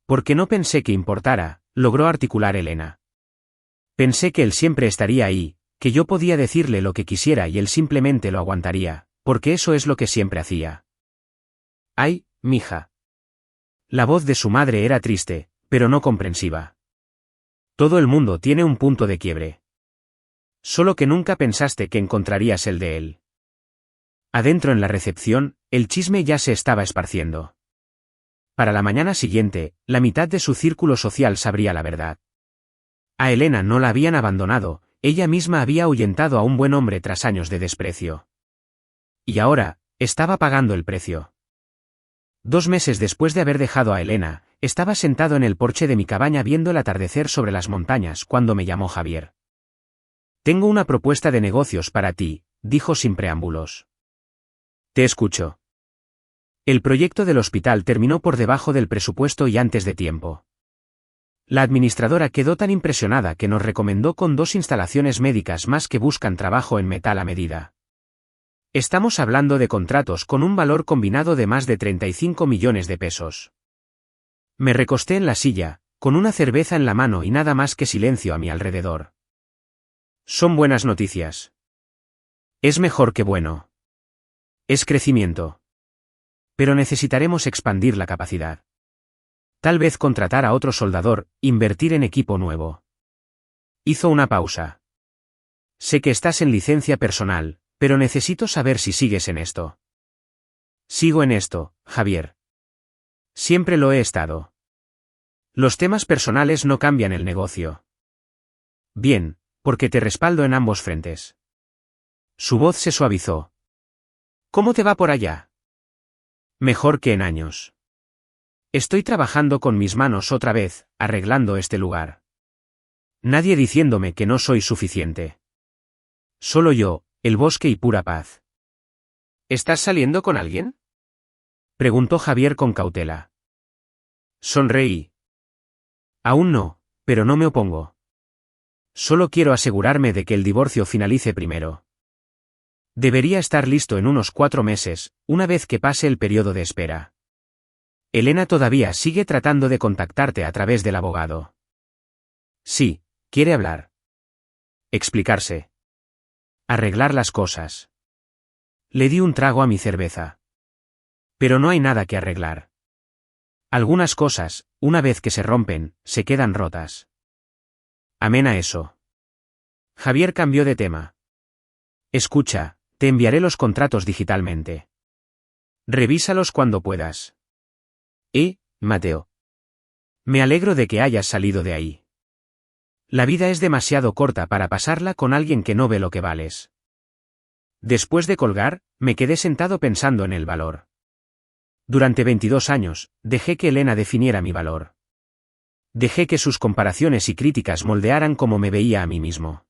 Porque no pensé que importara, logró articular Elena. Pensé que él siempre estaría ahí, que yo podía decirle lo que quisiera y él simplemente lo aguantaría, porque eso es lo que siempre hacía. Ay, mija. La voz de su madre era triste, pero no comprensiva. Todo el mundo tiene un punto de quiebre. Solo que nunca pensaste que encontrarías el de él. Adentro en la recepción, el chisme ya se estaba esparciendo. Para la mañana siguiente, la mitad de su círculo social sabría la verdad. A Elena no la habían abandonado, ella misma había ahuyentado a un buen hombre tras años de desprecio. Y ahora, estaba pagando el precio. 2 meses después de haber dejado a Elena, estaba sentado en el porche de mi cabaña viendo el atardecer sobre las montañas cuando me llamó Javier. Tengo una propuesta de negocios para ti, dijo sin preámbulos. Te escucho. El proyecto del hospital terminó por debajo del presupuesto y antes de tiempo. La administradora quedó tan impresionada que nos recomendó con 2 instalaciones médicas más que buscan trabajo en metal a medida. Estamos hablando de contratos con un valor combinado de más de 35 millones de pesos. Me recosté en la silla, con una cerveza en la mano y nada más que silencio a mi alrededor. Son buenas noticias. Es mejor que bueno. Es crecimiento. Pero necesitaremos expandir la capacidad. Tal vez contratar a otro soldador, invertir en equipo nuevo. Hizo una pausa. Sé que estás en licencia personal, pero necesito saber si sigues en esto. Sigo en esto, Javier. Siempre lo he estado. Los temas personales no cambian el negocio. Bien, porque te respaldo en ambos frentes. Su voz se suavizó. ¿Cómo te va por allá? Mejor que en años. Estoy trabajando con mis manos otra vez, arreglando este lugar. Nadie diciéndome que no soy suficiente. Solo yo, el bosque y pura paz. ¿Estás saliendo con alguien? Preguntó Javier con cautela. Sonreí. Aún no, pero no me opongo. Solo quiero asegurarme de que el divorcio finalice primero. Debería estar listo en unos 4 meses, una vez que pase el periodo de espera. Elena todavía sigue tratando de contactarte a través del abogado. Sí, quiere hablar. Explicarse. Arreglar las cosas. Le di un trago a mi cerveza. Pero no hay nada que arreglar. Algunas cosas, una vez que se rompen, se quedan rotas. Amén a eso. Javier cambió de tema. Escucha, te enviaré los contratos digitalmente. Revísalos cuando puedas. Mateo. Me alegro de que hayas salido de ahí. La vida es demasiado corta para pasarla con alguien que no ve lo que vales. Después de colgar, me quedé sentado pensando en el valor. Durante 22 años, dejé que Elena definiera mi valor. Dejé que sus comparaciones y críticas moldearan cómo me veía a mí mismo.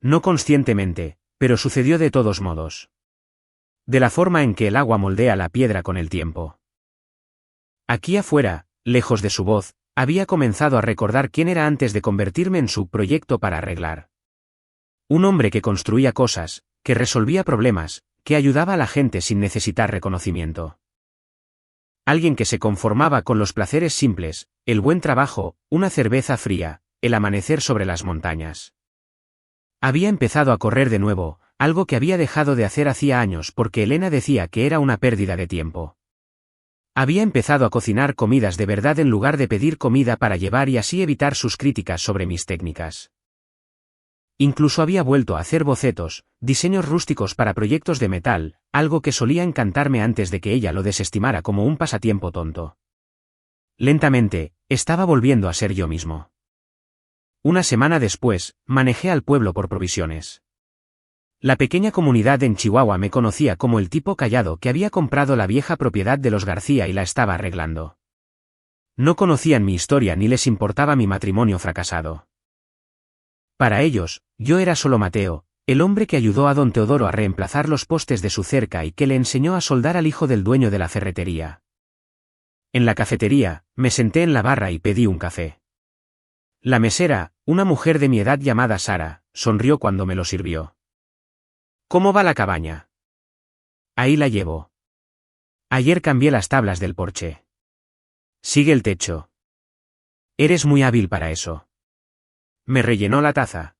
No conscientemente, pero sucedió de todos modos. De la forma en que el agua moldea la piedra con el tiempo. Aquí afuera, lejos de su voz, había comenzado a recordar quién era antes de convertirme en su proyecto para arreglar. Un hombre que construía cosas, que resolvía problemas, que ayudaba a la gente sin necesitar reconocimiento. Alguien que se conformaba con los placeres simples, el buen trabajo, una cerveza fría, el amanecer sobre las montañas. Había empezado a correr de nuevo, algo que había dejado de hacer hacía años porque Elena decía que era una pérdida de tiempo. Había empezado a cocinar comidas de verdad en lugar de pedir comida para llevar y así evitar sus críticas sobre mis técnicas. Incluso había vuelto a hacer bocetos, diseños rústicos para proyectos de metal, algo que solía encantarme antes de que ella lo desestimara como un pasatiempo tonto. Lentamente, estaba volviendo a ser yo mismo. Una semana después, manejé al pueblo por provisiones. La pequeña comunidad en Chihuahua me conocía como el tipo callado que había comprado la vieja propiedad de los García y la estaba arreglando. No conocían mi historia ni les importaba mi matrimonio fracasado. Para ellos, yo era solo Mateo, el hombre que ayudó a don Teodoro a reemplazar los postes de su cerca y que le enseñó a soldar al hijo del dueño de la ferretería. En la cafetería, me senté en la barra y pedí un café. La mesera, una mujer de mi edad llamada Sara, sonrió cuando me lo sirvió. ¿Cómo va la cabaña? Ahí la llevo. Ayer cambié las tablas del porche. Sigue el techo. Eres muy hábil para eso. Me rellenó la taza.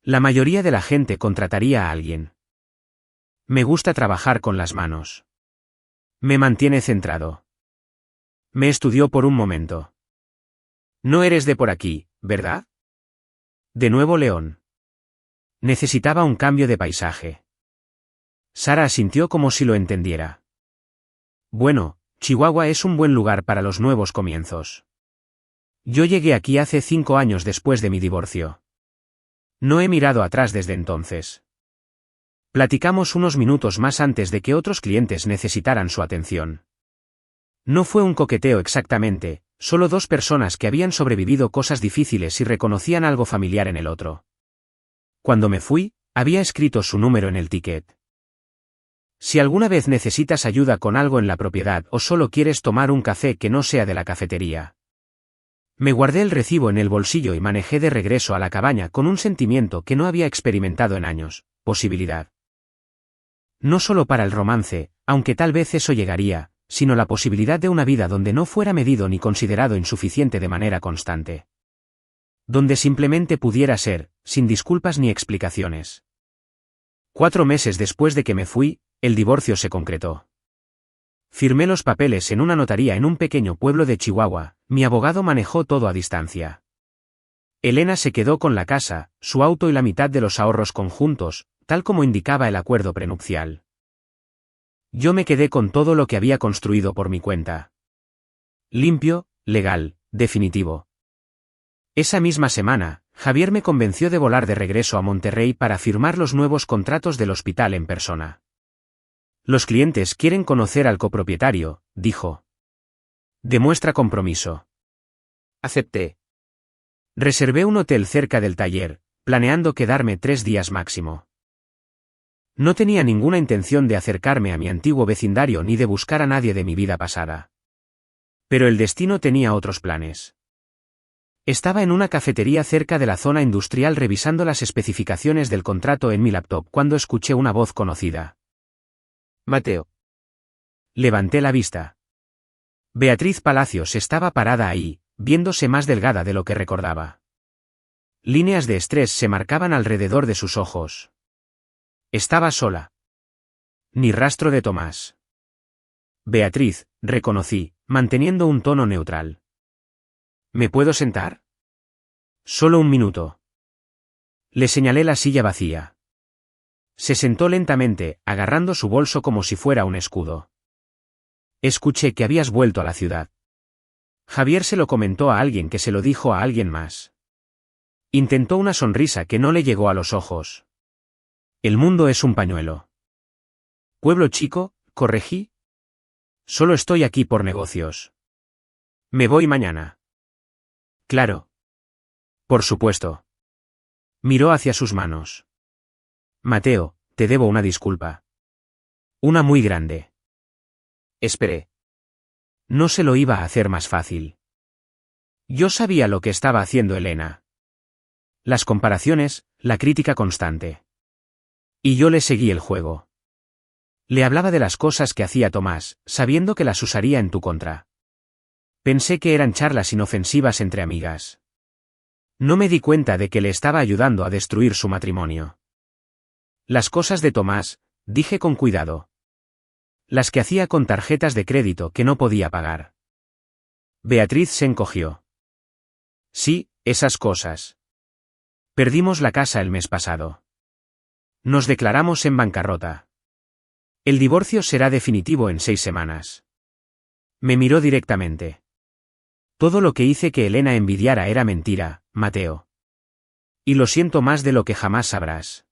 La mayoría de la gente contrataría a alguien. Me gusta trabajar con las manos. Me mantiene centrado. Me estudió por un momento. No eres de por aquí, ¿verdad? De nuevo León. Necesitaba un cambio de paisaje. Sara asintió como si lo entendiera. Bueno, Chihuahua es un buen lugar para los nuevos comienzos. Yo llegué aquí hace 5 años después de mi divorcio. No he mirado atrás desde entonces. Platicamos unos minutos más antes de que otros clientes necesitaran su atención. No fue un coqueteo exactamente, solo 2 personas que habían sobrevivido cosas difíciles y reconocían algo familiar en el otro. Cuando me fui, había escrito su número en el ticket. Si alguna vez necesitas ayuda con algo en la propiedad o solo quieres tomar un café que no sea de la cafetería. Me guardé el recibo en el bolsillo y manejé de regreso a la cabaña con un sentimiento que no había experimentado en años, posibilidad. No solo para el romance, aunque tal vez eso llegaría, sino la posibilidad de una vida donde no fuera medido ni considerado insuficiente de manera constante. Donde simplemente pudiera ser, sin disculpas ni explicaciones. 4 meses después de que me fui, el divorcio se concretó. Firmé los papeles en una notaría en un pequeño pueblo de Chihuahua, mi abogado manejó todo a distancia. Elena se quedó con la casa, su auto y la mitad de los ahorros conjuntos, tal como indicaba el acuerdo prenupcial. Yo me quedé con todo lo que había construido por mi cuenta. Limpio, legal, definitivo. Esa misma semana, Javier me convenció de volar de regreso a Monterrey para firmar los nuevos contratos del hospital en persona. Los clientes quieren conocer al copropietario, dijo. Demuestra compromiso. Acepté. Reservé un hotel cerca del taller, planeando quedarme 3 días máximo. No tenía ninguna intención de acercarme a mi antiguo vecindario ni de buscar a nadie de mi vida pasada. Pero el destino tenía otros planes. Estaba en una cafetería cerca de la zona industrial revisando las especificaciones del contrato en mi laptop cuando escuché una voz conocida. Mateo. Levanté la vista. Beatriz Palacios estaba parada ahí, viéndose más delgada de lo que recordaba. Líneas de estrés se marcaban alrededor de sus ojos. Estaba sola. Ni rastro de Tomás. Beatriz, reconocí, manteniendo un tono neutral. ¿Me puedo sentar? Solo un minuto. Le señalé la silla vacía. Se sentó lentamente, agarrando su bolso como si fuera un escudo. Escuché que habías vuelto a la ciudad. Javier se lo comentó a alguien que se lo dijo a alguien más. Intentó una sonrisa que no le llegó a los ojos. El mundo es un pañuelo. Pueblo chico, corregí. Solo estoy aquí por negocios. Me voy mañana. Claro. Por supuesto. Miró hacia sus manos. Mateo, te debo una disculpa. Una muy grande. Esperé. No se lo iba a hacer más fácil. Yo sabía lo que estaba haciendo Elena. Las comparaciones, la crítica constante. Y yo le seguí el juego. Le hablaba de las cosas que hacía Tomás, sabiendo que las usaría en tu contra. Pensé que eran charlas inofensivas entre amigas. No me di cuenta de que le estaba ayudando a destruir su matrimonio. Las cosas de Tomás, dije con cuidado. Las que hacía con tarjetas de crédito que no podía pagar. Beatriz se encogió. Sí, esas cosas. Perdimos la casa el mes pasado. Nos declaramos en bancarrota. El divorcio será definitivo en 6 semanas. Me miró directamente. Todo lo que hice que Elena envidiara era mentira, Mateo. Y lo siento más de lo que jamás sabrás.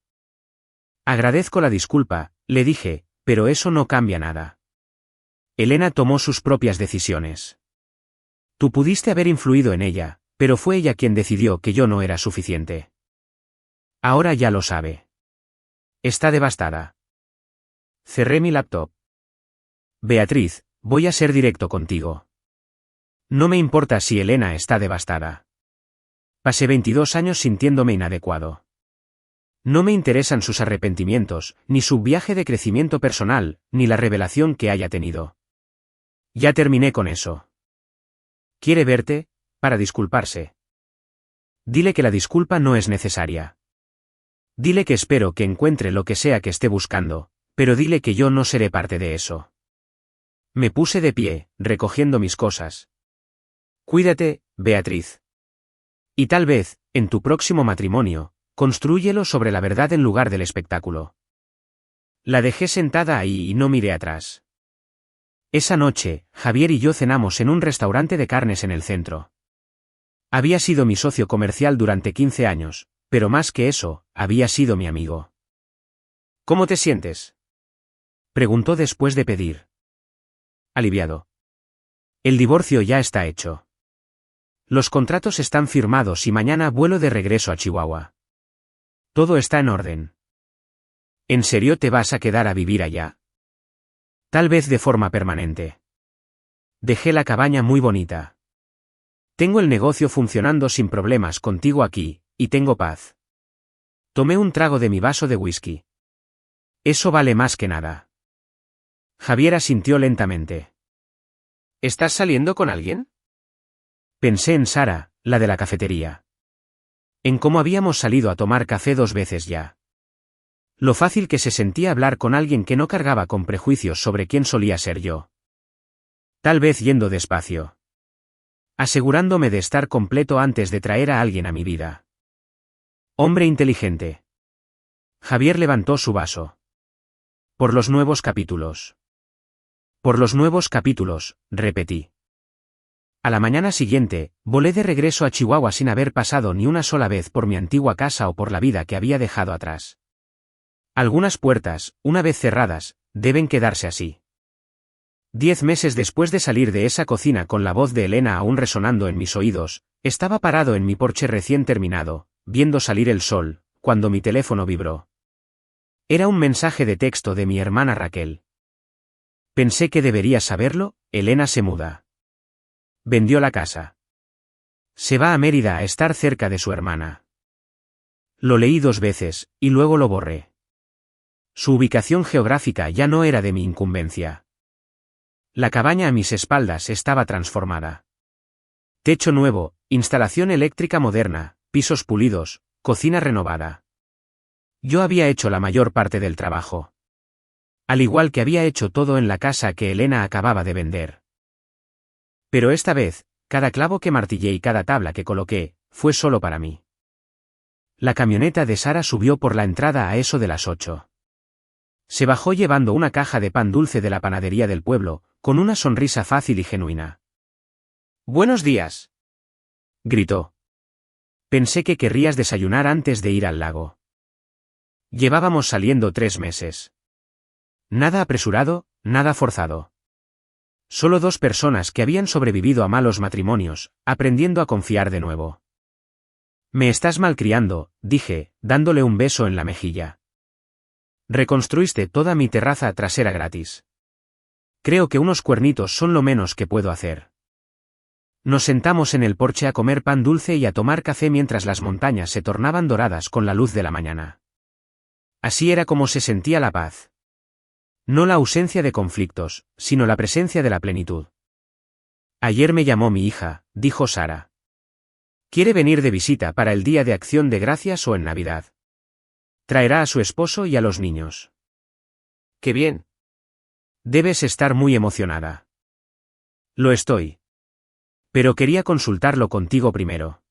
Agradezco la disculpa, le dije, pero eso no cambia nada. Elena tomó sus propias decisiones. Tú pudiste haber influido en ella, pero fue ella quien decidió que yo no era suficiente. Ahora ya lo sabe. Está devastada. Cerré mi laptop. Beatriz, voy a ser directo contigo. No me importa si Elena está devastada. Pasé 22 años sintiéndome inadecuado. No me interesan sus arrepentimientos, ni su viaje de crecimiento personal, ni la revelación que haya tenido. Ya terminé con eso. ¿Quiere verte? Para disculparse. Dile que la disculpa no es necesaria. Dile que espero que encuentre lo que sea que esté buscando, pero dile que yo no seré parte de eso. Me puse de pie, recogiendo mis cosas. Cuídate, Beatriz. Y tal vez, en tu próximo matrimonio, constrúyelo sobre la verdad en lugar del espectáculo. La dejé sentada ahí y no miré atrás. Esa noche, Javier y yo cenamos en un restaurante de carnes en el centro. Había sido mi socio comercial durante 15 años, pero más que eso, había sido mi amigo. ¿Cómo te sientes?, preguntó después de pedir. Aliviado. El divorcio ya está hecho. Los contratos están firmados y mañana vuelo de regreso a Chihuahua. Todo está en orden. ¿En serio te vas a quedar a vivir allá? Tal vez de forma permanente. Dejé la cabaña muy bonita. Tengo el negocio funcionando sin problemas contigo aquí, y tengo paz. Tomé un trago de mi vaso de whisky. Eso vale más que nada. Javier asintió lentamente. ¿Estás saliendo con alguien? Pensé en Sara, la de la cafetería. En cómo habíamos salido a tomar café 2 veces ya. Lo fácil que se sentía hablar con alguien que no cargaba con prejuicios sobre quién solía ser yo. Tal vez yendo despacio. Asegurándome de estar completo antes de traer a alguien a mi vida. Hombre inteligente. Javier levantó su vaso. Por los nuevos capítulos. Por los nuevos capítulos, repetí. A la mañana siguiente, volé de regreso a Chihuahua sin haber pasado ni una sola vez por mi antigua casa o por la vida que había dejado atrás. Algunas puertas, una vez cerradas, deben quedarse así. 10 meses después de salir de esa cocina con la voz de Elena aún resonando en mis oídos, estaba parado en mi porche recién terminado, viendo salir el sol, cuando mi teléfono vibró. Era un mensaje de texto de mi hermana Raquel. Pensé que debería saberlo, Elena se muda. Vendió la casa. Se va a Mérida a estar cerca de su hermana. Lo leí 2 veces, y luego lo borré. Su ubicación geográfica ya no era de mi incumbencia. La cabaña a mis espaldas estaba transformada. Techo nuevo, instalación eléctrica moderna, pisos pulidos, cocina renovada. Yo había hecho la mayor parte del trabajo. Al igual que había hecho todo en la casa que Elena acababa de vender. Pero esta vez, cada clavo que martillé y cada tabla que coloqué, fue solo para mí. La camioneta de Sara subió por la entrada a eso de las 8. Se bajó llevando una caja de pan dulce de la panadería del pueblo, con una sonrisa fácil y genuina. «Buenos días», gritó. Pensé que querrías desayunar antes de ir al lago. Llevábamos saliendo 3 meses. Nada apresurado, nada forzado. Solo 2 personas que habían sobrevivido a malos matrimonios, aprendiendo a confiar de nuevo. Me estás malcriando, dije, dándole un beso en la mejilla. Reconstruiste toda mi terraza trasera gratis. Creo que unos cuernitos son lo menos que puedo hacer. Nos sentamos en el porche a comer pan dulce y a tomar café mientras las montañas se tornaban doradas con la luz de la mañana. Así era como se sentía la paz. No la ausencia de conflictos, sino la presencia de la plenitud. Ayer me llamó mi hija, dijo Sara. Quiere venir de visita para el Día de Acción de Gracias o en Navidad. Traerá a su esposo y a los niños. ¡Qué bien! Debes estar muy emocionada. Lo estoy. Pero quería consultarlo contigo primero.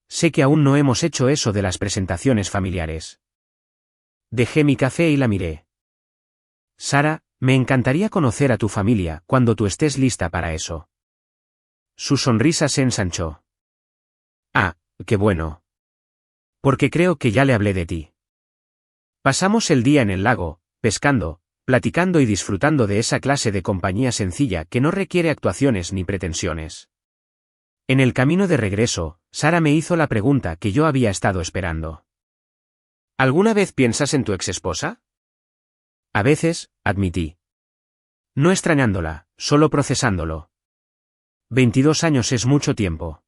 Sé que aún no hemos hecho eso de las presentaciones familiares. Dejé mi café y la miré. Sara, me encantaría conocer a tu familia cuando tú estés lista para eso. Su sonrisa se ensanchó. Ah, qué bueno. Porque creo que ya le hablé de ti. Pasamos el día en el lago, pescando, platicando y disfrutando de esa clase de compañía sencilla que no requiere actuaciones ni pretensiones. En el camino de regreso, Sara me hizo la pregunta que yo había estado esperando. ¿Alguna vez piensas en tu exesposa? A veces, admití. No extrañándola, solo procesándolo. 22 años es mucho tiempo.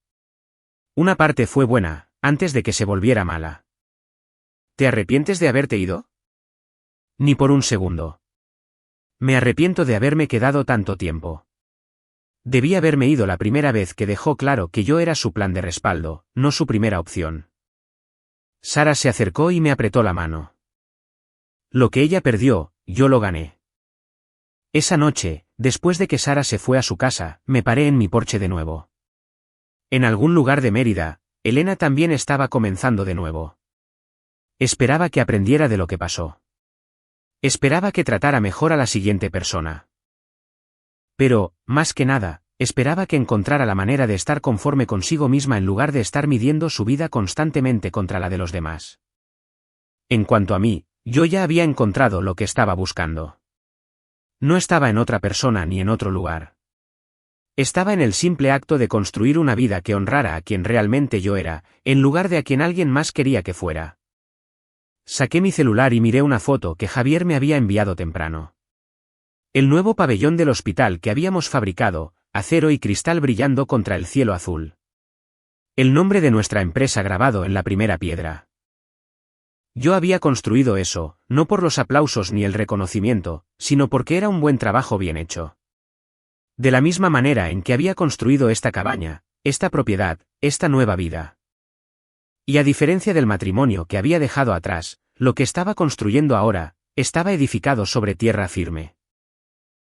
Una parte fue buena, antes de que se volviera mala. ¿Te arrepientes de haberte ido? Ni por un segundo. Me arrepiento de haberme quedado tanto tiempo. Debí haberme ido la primera vez que dejó claro que yo era su plan de respaldo, no su primera opción. Sara se acercó y me apretó la mano. Lo que ella perdió, yo lo gané. Esa noche, después de que Sara se fue a su casa, me paré en mi porche de nuevo. En algún lugar de Mérida, Elena también estaba comenzando de nuevo. Esperaba que aprendiera de lo que pasó. Esperaba que tratara mejor a la siguiente persona. Pero, más que nada, esperaba que encontrara la manera de estar conforme consigo misma en lugar de estar midiendo su vida constantemente contra la de los demás. En cuanto a mí, yo ya había encontrado lo que estaba buscando. No estaba en otra persona ni en otro lugar. Estaba en el simple acto de construir una vida que honrara a quien realmente yo era, en lugar de a quien alguien más quería que fuera. Saqué mi celular y miré una foto que Javier me había enviado temprano. El nuevo pabellón del hospital que habíamos fabricado, acero y cristal brillando contra el cielo azul. El nombre de nuestra empresa grabado en la primera piedra. Yo había construido eso, no por los aplausos ni el reconocimiento, sino porque era un buen trabajo bien hecho. De la misma manera en que había construido esta cabaña, esta propiedad, esta nueva vida. Y a diferencia del matrimonio que había dejado atrás, lo que estaba construyendo ahora, estaba edificado sobre tierra firme.